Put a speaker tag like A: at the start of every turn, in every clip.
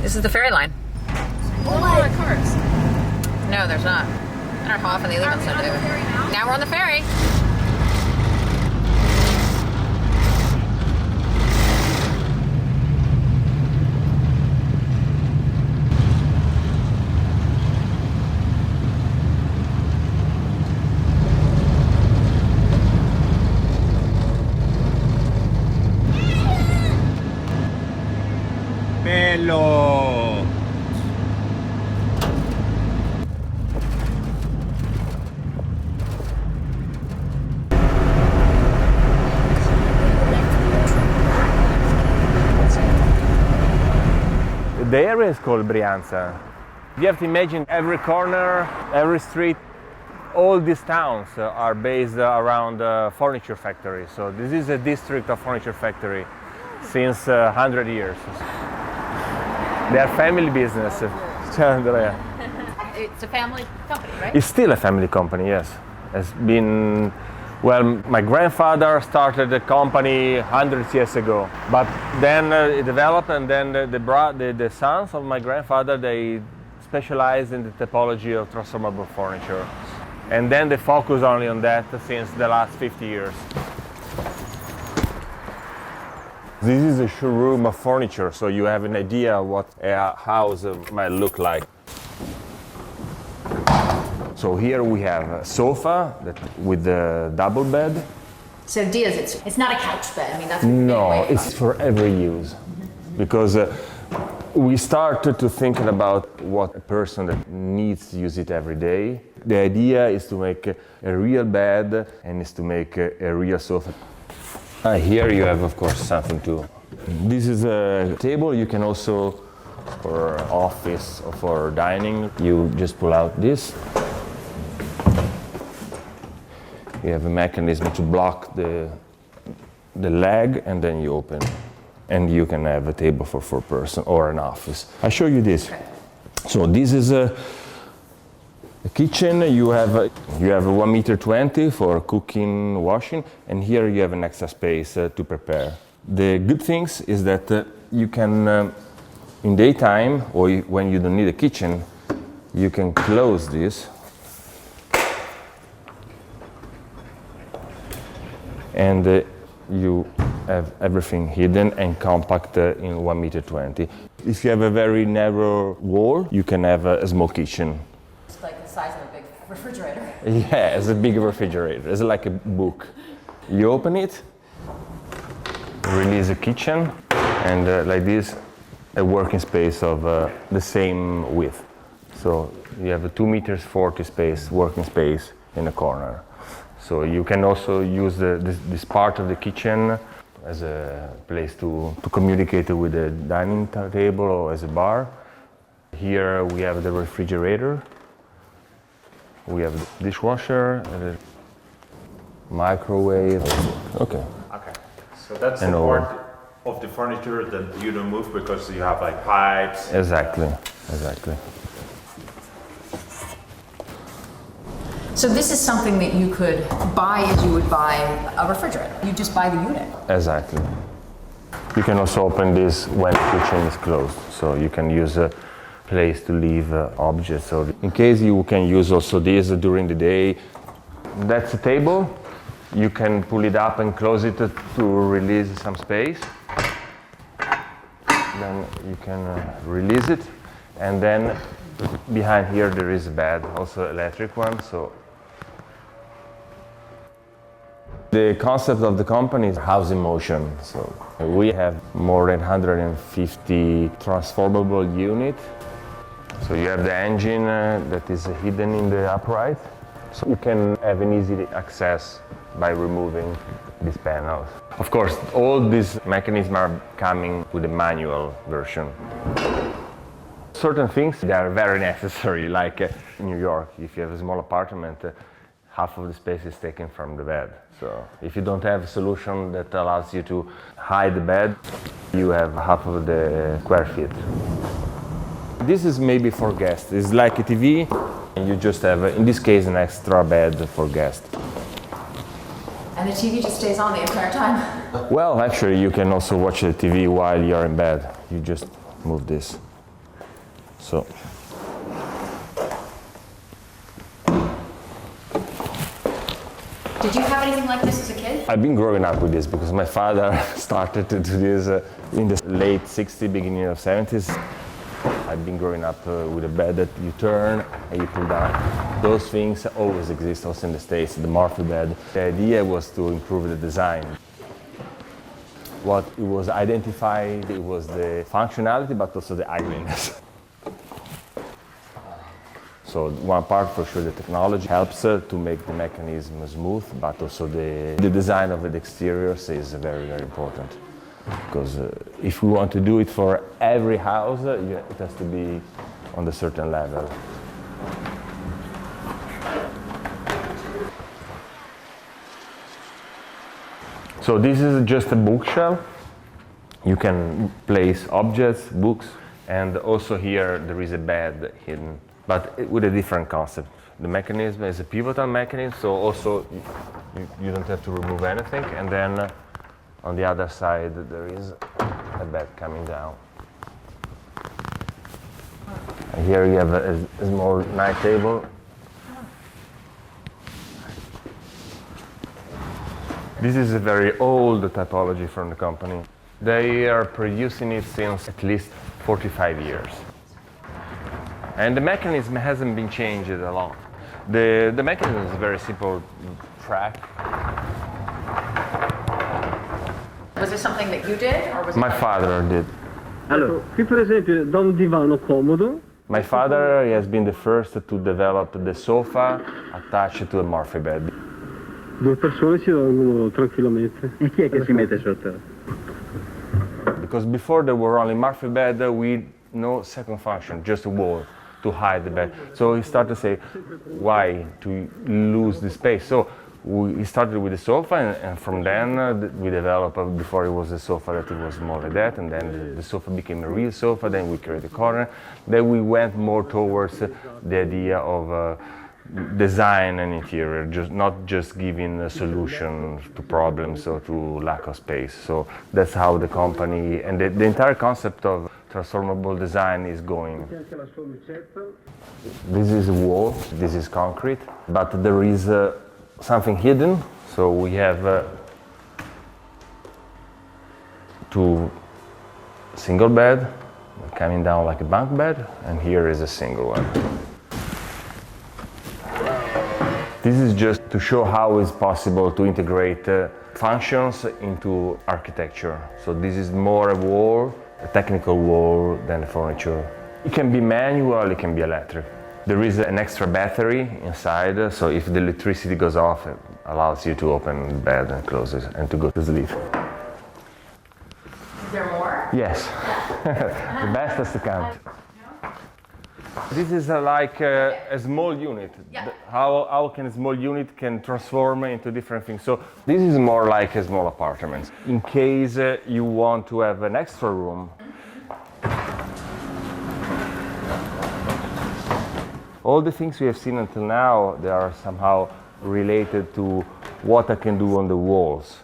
A: This is the ferry line.
B: Oh, a lot of cars.
A: No, there's not. I don't know how often they leave on Sunday. Now we're on the ferry.
C: Bello! The area is called Brianza. You have to imagine every corner, every street, all these towns are based around furniture factories. So this is a district of furniture factory since 100 years. They are family business. Ciao Andrea.
A: It's a family company, right?
C: It's still a family company, yes. It's been, well, my grandfather started the company hundreds years ago, but then it developed, and then the sons of my grandfather, they specialized in the typology of transformable furniture. And then they focus only on that since the last 50 years. This is a showroom of furniture, so you have an idea what a house might look like. So here we have a sofa with a double bed.
A: So Diaz, it's not a couch bed. I mean, that's
C: No, it's for every use. Because we started to thinking about what a person that needs to use it every day. The idea is to make a real bed and is to make a real sofa. Here you have, of course, something too. This is a table. You can also, for office or for dining, you just pull out this. You have a mechanism to block the leg, and then you open. And you can have a table for 4 person or an office. I show you this. So this is a kitchen. You have 1.20 meters for cooking, washing, and here you have an extra space to prepare. The good things is that you can, in daytime or when you don't need a kitchen, you can close this and you have everything hidden and compact in 1.20 meters. If you have a very narrow wall, you can have a small kitchen.
A: It's like the size of a big refrigerator.
C: Yeah, it's a big refrigerator. It's like a book. You open it, release a kitchen, and like this, a working space of the same width. So you have a 2.40 meters space, working space in the corner. So you can also use this part of the kitchen as a place to communicate with the dining table or as a bar. Here we have the refrigerator. We have the dishwasher, the microwave. Okay.
D: Okay. So that's the part of the furniture that you don't move because you have like pipes.
C: Exactly.
A: So this is something that you could buy as you would buy a refrigerator. You just buy the unit.
C: Exactly. You can also open this when the kitchen is closed, so you can use a place to leave objects. So in case you can use also this during the day. That's a table. You can pull it up and close it to release some space. Then you can release it, and then behind here there is a bed, also electric one. So the concept of the company is house in motion. So we have more than 150 transformable units. So you have the engine that is hidden in the upright. So you can have an easy access by removing these panels. Of course, all these mechanisms are coming with a manual version. Certain things that are very necessary, like in New York, if you have a small apartment, half of the space is taken from the bed. So if you don't have a solution that allows you to hide the bed, you have half of the square feet. This is maybe for guests. It's like a TV, and you just have, in this case, an extra bed for guests.
A: And the TV just stays on the entire time?
C: Well, actually, you can also watch the TV while you're in bed. You just move this. So
A: Did you have anything like this as a kid?
C: I've been growing up with this because my father started to do this in the late 60s, beginning of 70s. I've been growing up with a bed that you turn and you pull down. Those things always exist also in the States, the morphing bed. The idea was to improve the design. What it was identified, it was the functionality, but also the ugliness. So one part, for sure, the technology helps to make the mechanism smooth, but also the design of the exteriors is very, very important. Because if we want to do it for every house, it has to be on a certain level. So this is just a bookshelf. You can place objects, books, and also here there is a bed hidden, but with a different concept. The mechanism is a pivotal mechanism, so also you don't have to remove anything, and then on the other side there is a bed coming down. And here you have a small night table. This is a very old typology from the company. They are producing it since at least 45 years. And the mechanism hasn't been changed a lot. The mechanism is a very simple track.
A: Was this something that you did, or was it
C: My father did.
E: Allora, qui per esempio da un divano comodo.
C: My father has been the first to develop the sofa attached to a morphing bed.
E: Due persone ci dormono tranquillamente. E chi è che si mette sotto?
C: Because before there were only morphing bed with no second function, just a wall to hide the bed. So he started to say, why to lose the space? So we started with the sofa, and from then we developed, before it was a sofa that it was more like that, and then the sofa became a real sofa, then we created a corner. Then we went more towards the idea of design and interior, not just giving a solution to problems or to lack of space. So that's how the company, and the entire concept of transformable design is going. This is a wall, this is concrete, but there is something hidden. So we have two single bed coming down like a bunk bed, and here is a single one. This is just to show how it's possible to integrate functions into architecture. So this is more a wall, a technical wall, than a furniture. It can be manual, it can be electric. There is an extra battery inside, so if the electricity goes off, it allows you to open the bed and close it and to go to sleep.
A: Is there more?
C: Yes, the best is to come. This is like a small unit.
A: Yeah.
C: How can a small unit can transform into different things? So this is more like a small apartment. In case you want to have an extra room, all the things we have seen until now, they are somehow related to what I can do on the walls.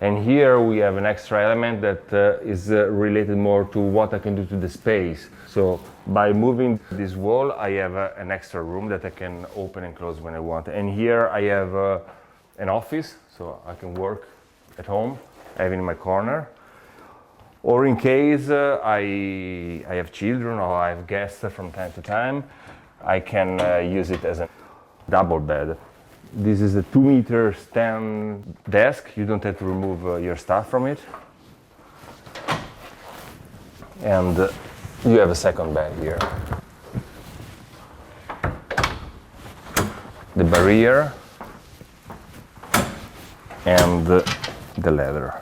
C: And here we have an extra element that is related more to what I can do to the space. So by moving this wall, I have an extra room that I can open and close when I want. And here I have an office, so I can work at home, I have it in my corner. Or in case I have children or I have guests from time to time, I can use it as a double bed. This is a 2-meter stand desk. You don't have to remove your stuff from it. And you have a second bed here. The barrier and the leather.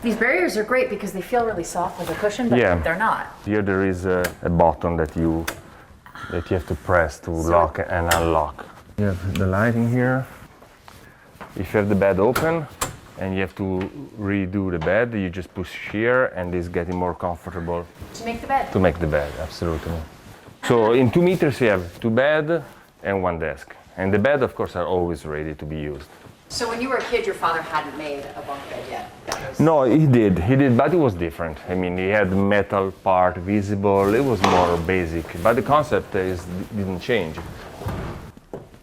A: These barriers are great because they feel really soft like a cushion, but
C: Yeah.
A: they're not.
C: Here there is a button that you have to press to lock and unlock. You have the lighting here. If you have the bed open and you have to redo the bed, you just push here and it's getting more comfortable
A: To make the bed.
C: to make the bed, absolutely. So in 2 meters you have 2 beds and 1 desk. And the bed, of course, are always ready to be used.
A: So when you were a kid, your father hadn't made a bunk bed yet? this?
C: No, he did, but it was different. I mean, he had metal part visible, it was more basic, but the concept didn't change.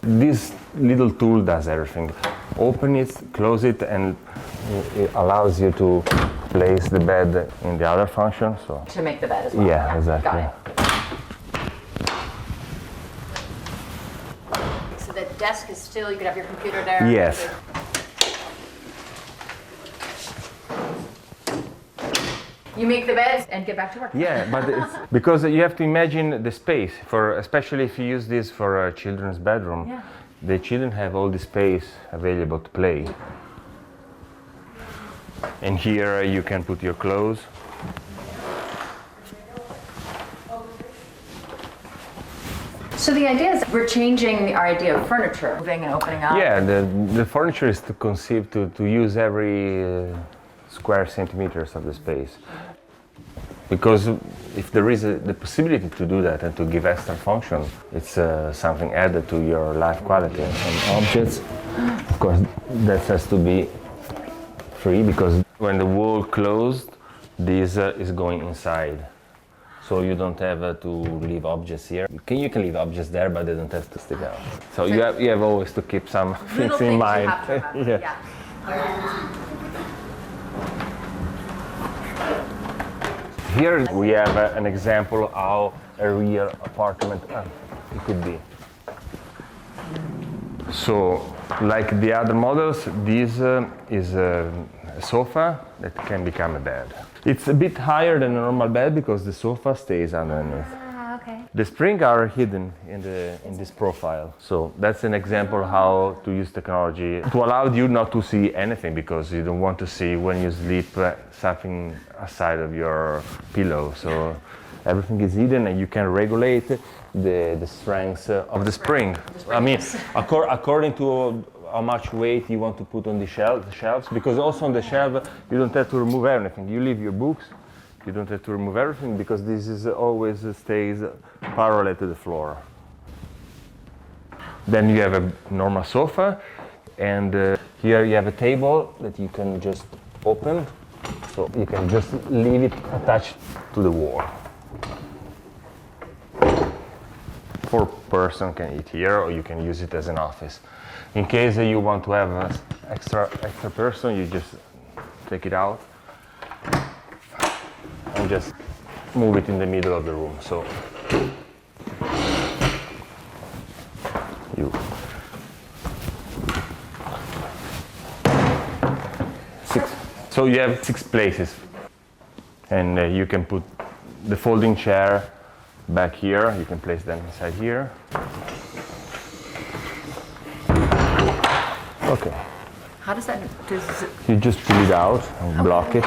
C: This little tool does everything. Open it, close it, and it allows you to place the bed in the other function. So
A: To make the bed as well?
C: yeah, exactly.
A: Got it. So the desk is still, you could have your computer there?
C: Yes.
A: You make the beds and get back to work?
C: Yeah, but it's because you have to imagine the space for, especially if you use this for a children's bedroom.
A: Yeah.
C: The children have all the space available to play. And here you can put your clothes.
A: So the idea is we're changing our idea of furniture, moving and opening up.
C: Yeah, the furniture is conceived to use every square centimeters of the space. Because if there is the possibility to do that and to give extra function, it's something added to your life quality. And some objects, of course, that has to be free, because when the wall closed, this is going inside. So you don't have to leave objects here. You can leave objects there, but they don't have to stick out. So you have always to keep some
A: Little
C: things in
A: things
C: mind.
A: you have to remember.
C: Yeah. Here we have an example how a real apartment it could be. So, like the other models, this is a sofa that can become a bed. It's a bit higher than a normal bed because the sofa stays underneath.
A: Okay.
C: The springs are hidden in this profile. So that's an example how to use technology to allow you not to see anything, because you don't want to see when you sleep something aside of your pillow. So everything is hidden and you can regulate the strength of the spring. I mean, according to how much weight you want to put on the shelves, because also on the shelf you don't have to remove anything. You leave your books. You don't have to remove everything because this is always stays parallel to the floor. Then you have a normal sofa, and here you have a table that you can just open, so you can just leave it attached to the wall. 4 person can eat here, or you can use it as an office. In case you want to have an extra person, you just take it out and just move it in the middle of the room. So so you have 6 places, and you can put the folding chair back here. You can place them inside here. Okay.
A: How does that,
C: You just pull it out and block it.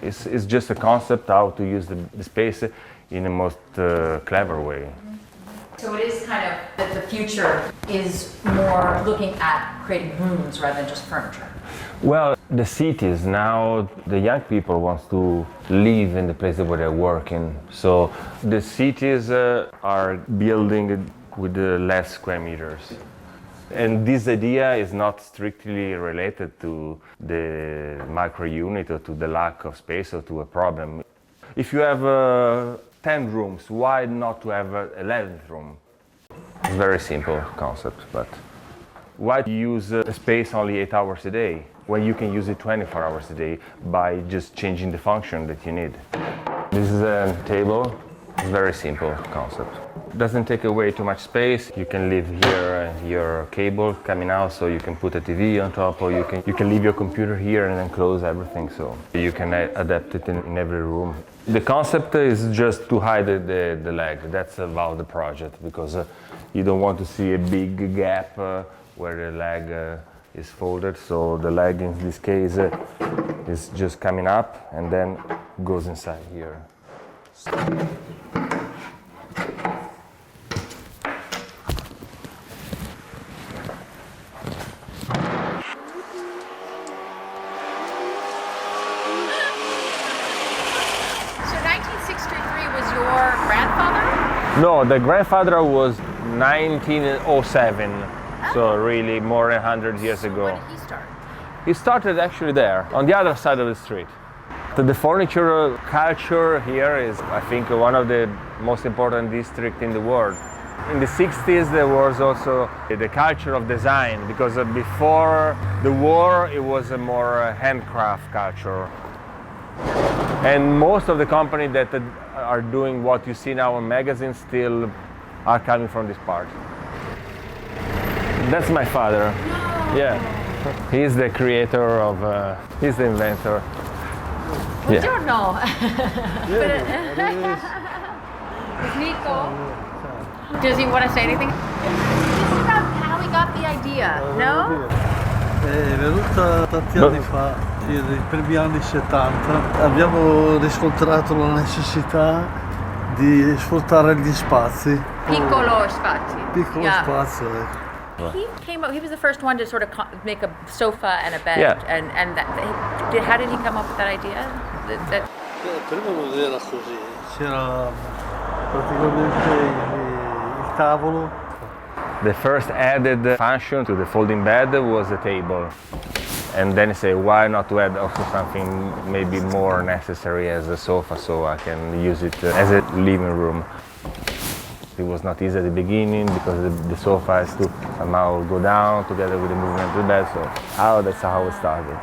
C: It's just a concept how to use the space in a most clever way.
A: So it is kind of that the future is more looking at creating rooms rather than just furniture.
C: Well, the cities now, the young people want to live in the place where they're working. So the cities are building with less square meters. And this idea is not strictly related to the micro unit or to the lack of space or to a problem. If you have 10 rooms, why not to have an 11th room? It's a very simple concept, but why use a space only 8 hours a day when you can use it 24 hours a day by just changing the function that you need? This is a table. It's a very simple concept. It doesn't take away too much space. You can leave here your cable coming out, so you can put a TV on top, or you can leave your computer here and then close everything, so you can adapt it in every room. The concept is just to hide the leg. That's about the project, because you don't want to see a big gap where the leg is folded. So the leg in this case is just coming up and then goes inside here.
B: Grandfather?
C: No, the grandfather was 1907.
B: Oh,
C: So really more than 100 years ago.
B: When did he start?
C: He started actually there, on the other side of the street. The furniture culture here is, I think, one of the most important districts in the world. In the 60s, there was also the culture of design, because before the war, it was a more handcraft culture. And most of the companies that are doing what you see now in magazines still are coming from this part. That's my father. Yeah. He's the creator of, he's the inventor. Yeah.
B: Buongiorno. Is Nico? Does he want to say anything? This is about how he got the idea, no?
F: È venuta tanti anni fa, nei primi anni 70. Abbiamo riscontrato la necessità di sfruttare gli spazi.
B: Piccolo spazio.
F: Piccolo
B: Yeah.
F: spazio, ecco.
B: He came up. He was the first one to sort of make a sofa and a bed.
C: Yeah.
B: And how did he come up with that idea?
F: Prima non era così, c'era praticamente il tavolo.
C: The first added function to the folding bed was a table. And then say, why not to add also something maybe more necessary as a sofa, so I can use it as a living room. It was not easy at the beginning because the sofa has to somehow go down together with the movement of the bed, so that's how it started.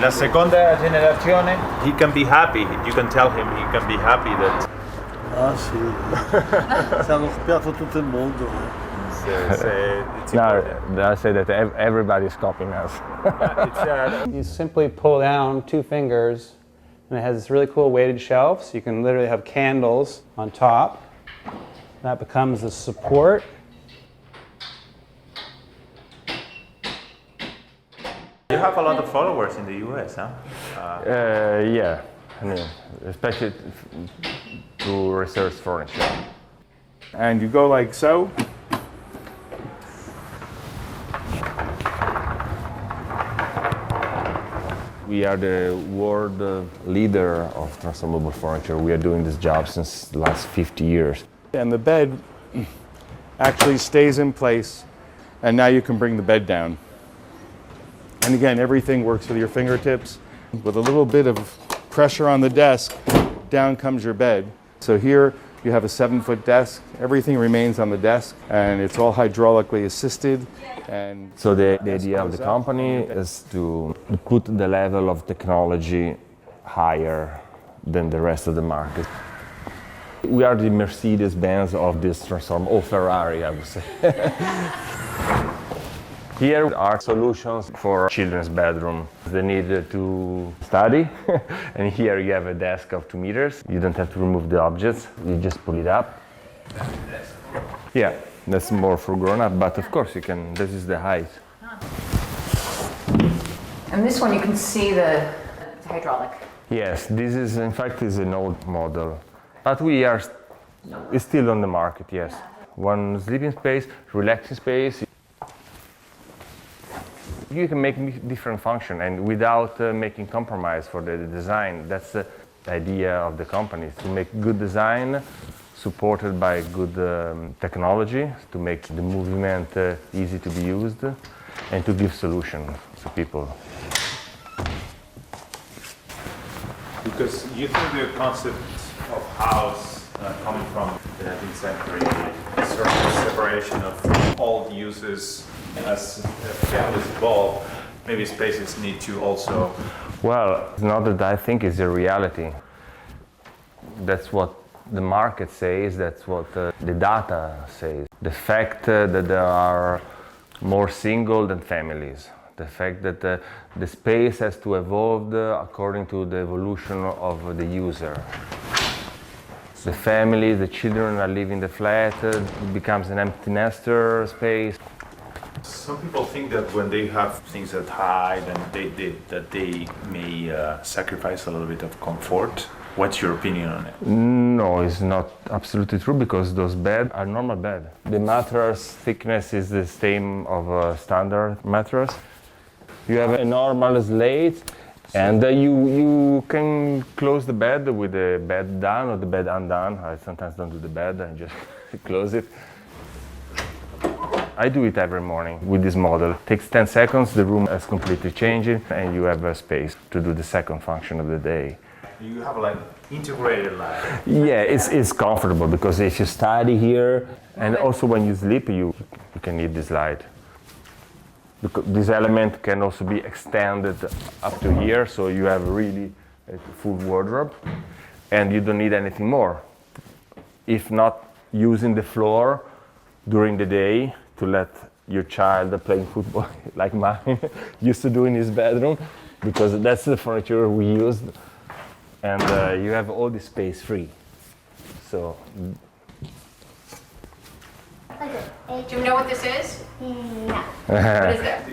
D: La seconda generazione, he can be happy. You can tell him he can be happy that.
F: Ah sì, ci hanno copiato tutto il mondo.
D: It's
C: Now,
D: important.
C: I say that everybody's copying us.
G: You simply pull down 2 fingers, and it has this really cool weighted shelf, so you can literally have candles on top. That becomes the support.
D: You have a lot of followers in the US, huh?
C: Yeah, I mean, especially to research furniture.
H: And you go like so.
C: We are the world leader of transformable furniture. We are doing this job since the last 50 years.
H: And the bed actually stays in place, and now you can bring the bed down. And again, everything works with your fingertips. With a little bit of pressure on the desk, down comes your bed. So here you have a 7-foot desk. Everything remains on the desk, and it's all hydraulically assisted. And
C: So the idea of the company is to put the level of technology higher than the rest of the market. We are the Mercedes-Benz of this transform, or Ferrari, I would say. Here are solutions for children's bedroom. They need to study, and here you have a desk of 2 meters. You don't have to remove the objects, you just pull it up. Yeah, that's more for grown-up, but of course you can, this is the height.
A: And this one you can see the hydraulic.
C: Yes, this is, in fact, is an old model. But we are it's still on the market, yes. One sleeping space, relaxing space. You can make different function and without making compromise for the design. That's the idea of the company, to make good design supported by good technology, to make the movement easy to be used and to give solutions to people.
D: Because you think the concept of house coming from the 19th century, a certain separation of old uses as families evolve, maybe spaces need to also.
C: Well, it's not that I think it's a reality. That's what the market says, that's what the data says. The fact that there are more single than families. The fact that the space has to evolve according to the evolution of the user. The family, the children are living in the flat, it becomes an empty nester space.
D: Some people think that when they have things that hide and they may sacrifice a little bit of comfort. What's your opinion on it?
C: No, it's not absolutely true because those beds are normal bed. The mattress thickness is the same of a standard mattress. You have a normal slate and you can close the bed with the bed down or the bed undone. I sometimes don't do the bed, I just close it. I do it every morning with this model. It takes 10 seconds, the room is completely changing, and you have a space to do the second function of the day.
D: You have like integrated light.
C: Yeah, it's comfortable because if you study here, and also when you sleep, you can need this light. Because this element can also be extended up to here, so you have really a full wardrobe, and you don't need anything more. If not using the floor during the day to let your child playing football, like mine used to do in his bedroom, because that's the furniture we used, and you have all the space free. So.
A: Do you know what this is?
I: No.
A: What is that?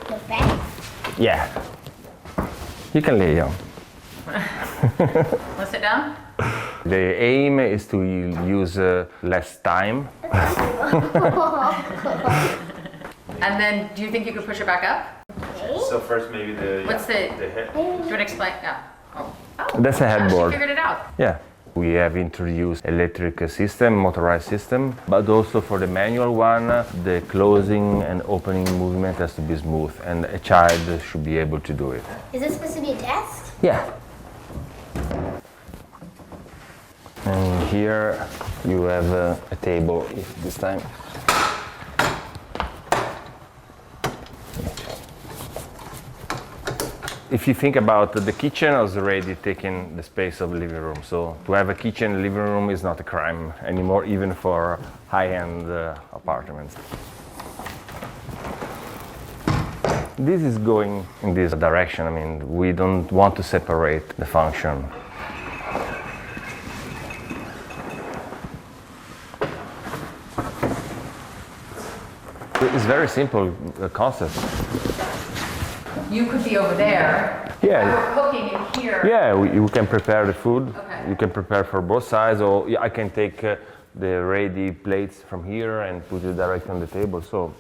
I: The bed?
C: Yeah. You can lay down.
A: Let's sit down.
C: The aim is to use less time.
A: And then, do you think you could push it back up?
D: So first maybe the
A: What's the
D: head.
A: Do you want to explain? Yeah. Oh.
C: That's a headboard.
A: She figured it out.
C: Yeah. We have introduced electric system, motorized system, but also for the manual one, the closing and opening movement has to be smooth, and a child should be able to do it.
I: Is this supposed to be a desk?
C: Yeah. And here you have a table this time. If you think about the kitchen, has already taken the space of the living room. So to have a kitchen in the living room is not a crime anymore, even for high-end apartments. This is going in this direction. I mean, we don't want to separate the function. It's very simple concept.
A: You could be over there.
C: Yeah.
A: We're cooking in here.
C: Yeah, you can prepare the food.
A: Okay.
C: You can prepare for both sides, or I can take the ready plates from here and put it directly on the table. So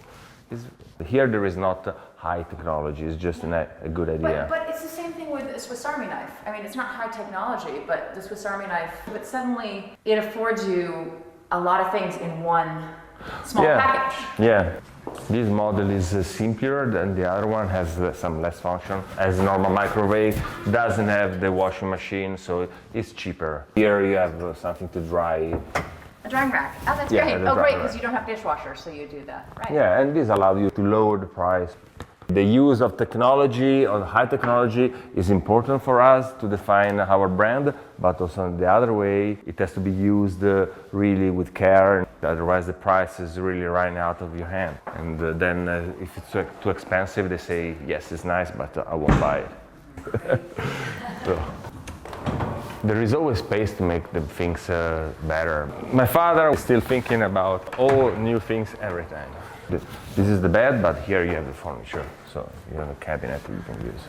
C: here there is not high technology, it's just a good idea.
A: But it's the same thing with a Swiss Army knife. I mean, it's not high technology, but the Swiss Army knife, but suddenly it affords you a lot of things in one small package.
C: Yeah. This model is simpler than the other one, has some less function. As a normal microwave, doesn't have the washing machine, so it's cheaper. Here you have something to dry.
A: A drying rack. Oh, that's
C: Yeah,
A: great.
C: the
A: Oh, great,
C: drying
A: because
C: rack.
A: you don't have dishwasher, so you do that. Right.
C: Yeah, and this allows you to lower the price. The use of technology or high technology is important for us to define our brand, but also in the other way, it has to be used really with care. Otherwise, the price is really running out of your hand. And then if it's too expensive, they say, yes, it's nice, but I won't buy it. So, there is always space to make the things better. My father is still thinking about all new things every time. This is the bed, but here you have the furniture, so you have a cabinet you can use.